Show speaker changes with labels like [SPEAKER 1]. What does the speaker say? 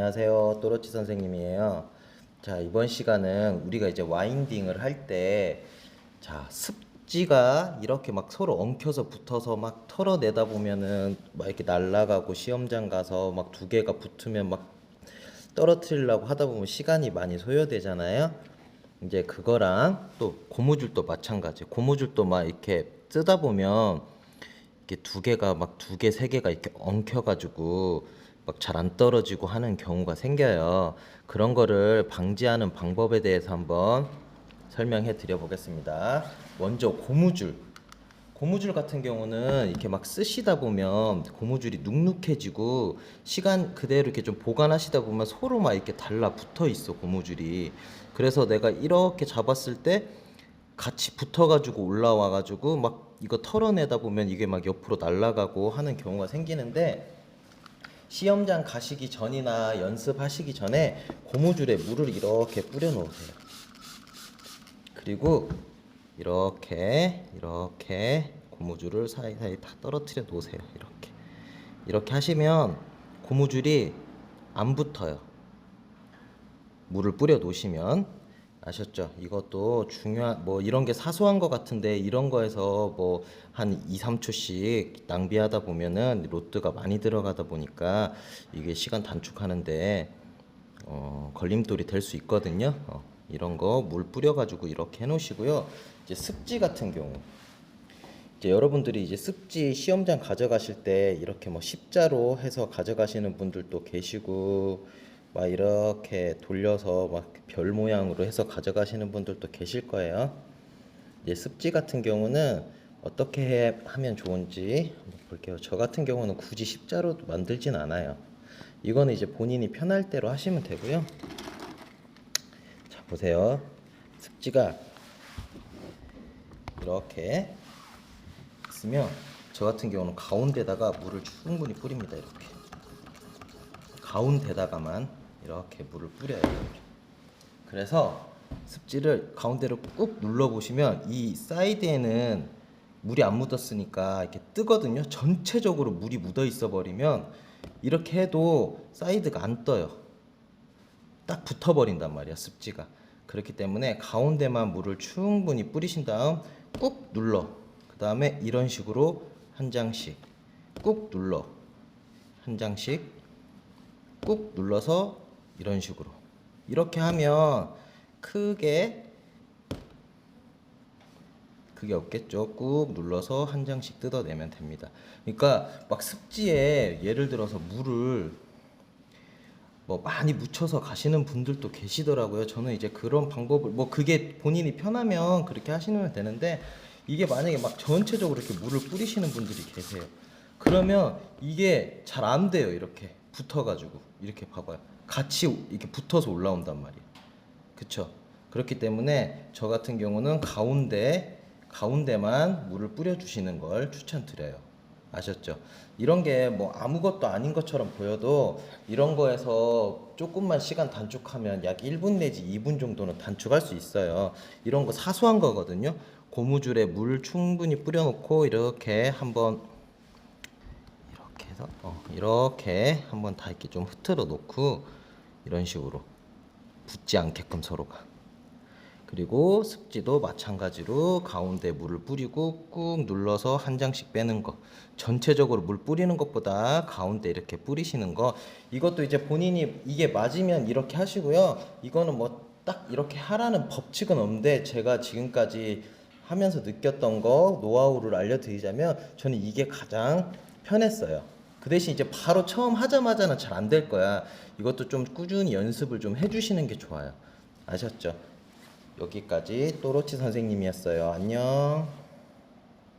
[SPEAKER 1] 안녕하세요. 또로치 선생님이에요. 자, 이번 시간은 우리가 이제 와인딩을 할 때, 자, 습지가 이렇게 막 서로 엉켜서 붙어서 막 털어내다 보면은 막 이렇게 날아가고 시험장 가서 막 두 개가 붙으면 막 떨어뜨리려고 하다 보면 시간이 많이 소요되잖아요. 이제 그거랑 또 고무줄도 마찬가지. 고무줄도 막 이렇게 쓰다 보면 이렇게 두 개가 막 두 개, 세 개가 이렇게 엉켜가지고 막 잘 안 떨어지고 하는 경우가 생겨요. 그런 거를 방지하는 방법에 대해서 한번 설명해 드려 보겠습니다. 먼저 고무줄. 고무줄 같은 경우는 이렇게 막 쓰시다 보면 고무줄이 눅눅해지고 시간 그대로 이렇게 좀 보관하시다 보면 서로 막 이렇게 달라붙어 있어, 고무줄이. 그래서 내가 이렇게 잡았을 때 같이 붙어가지고 올라와가지고 막 이거 털어내다 보면 이게 막 옆으로 날아가고 하는 경우가 생기는데, 시험장 가시기 전이나 연습하시기 전에 고무줄에 물을 이렇게 뿌려 놓으세요. 그리고 이렇게 고무줄을 사이사이 다 떨어뜨려 놓으세요. 이렇게 하시면 고무줄이 안 붙어요. 물을 뿌려 놓으시면. 아셨죠? 이것도 중요한, 뭐 이런 게 사소한 것 같은데 이런 거에서 뭐 한 2, 3초씩 낭비하다 보면은 로트가 많이 들어가다 보니까 이게 시간 단축하는데 걸림돌이 될 수 있거든요. 이런 거 물 뿌려가지고 이렇게 해놓으시고요. 이제 습지 같은 경우, 이제 여러분들이 이제 습지 시험장 가져가실 때 이렇게 뭐 십자로 해서 가져가시는 분들도 계시고, 막 이렇게 돌려서 막 별 모양으로 해서 가져가시는 분들도 계실 거예요. 이제 습지 같은 경우는 어떻게 하면 좋은지 한번 볼게요. 저 같은 경우는 굳이 십자로 만들진 않아요. 이거는 이제 본인이 편할 대로 하시면 되고요. 자, 보세요. 습지가 이렇게 있으면 저 같은 경우는 가운데다가 물을 충분히 뿌립니다. 이렇게 가운데다가만 이렇게 물을 뿌려요. 그래서 습지를 가운데로 꾹 눌러 보시면 이 사이드에는 물이 안 묻었으니까 이렇게 뜨거든요. 전체적으로 물이 묻어 있어 버리면 이렇게 해도 사이드가 안 떠요. 딱 붙어 버린단 말이야, 습지가. 그렇기 때문에 가운데만 물을 충분히 뿌리신 다음 꾹 눌러. 그 다음에 이런 식으로 한 장씩 꾹 눌러. 한 장씩 꾹 눌러서 이런 식으로. 이렇게 하면 크게 그게 없겠죠. 꾹 눌러서 한 장씩 뜯어내면 됩니다. 그러니까 막 습지에 예를 들어서 물을 뭐 많이 묻혀서 가시는 분들도 계시더라고요. 저는 이제 그런 방법을, 뭐 그게 본인이 편하면 그렇게 하시면 되는데, 이게 만약에 막 전체적으로 이렇게 물을 뿌리시는 분들이 계세요. 그러면 이게 잘 안 돼요. 이렇게 붙어가지고 이렇게 봐봐요. 같이 이렇게 붙어서 올라온단 말이에요. 그쵸? 그렇기 때문에 저 같은 경우는 가운데만 물을 뿌려주시는 걸 추천드려요. 아셨죠? 이런 게 뭐 아무것도 아닌 것처럼 보여도 이런 거에서 조금만 시간 단축하면 약 1분 내지 2분 정도는 단축할 수 있어요. 이런 거 사소한 거거든요. 고무줄에 물 충분히 뿌려놓고 이렇게 한번 이렇게 해서 이렇게 한번 다 이렇게 좀 흐트러 놓고 이런 식으로 붙지 않게끔 서로가. 그리고 습지도 마찬가지로 가운데 물을 뿌리고 꾹 눌러서 한 장씩 빼는 거. 전체적으로 물 뿌리는 것보다 가운데 이렇게 뿌리시는 거. 이것도 이제 본인이 이게 맞으면 이렇게 하시고요. 이거는 뭐 딱 이렇게 하라는 법칙은 없는데, 제가 지금까지 하면서 느꼈던 거 노하우를 알려드리자면 저는 이게 가장 편했어요. 그 대신 이제 바로 처음 하자마자는 잘 안 될 거야. 이것도 좀 꾸준히 연습을 좀 해주시는 게 좋아요. 아셨죠? 여기까지 또로치 선생님이었어요. 안녕.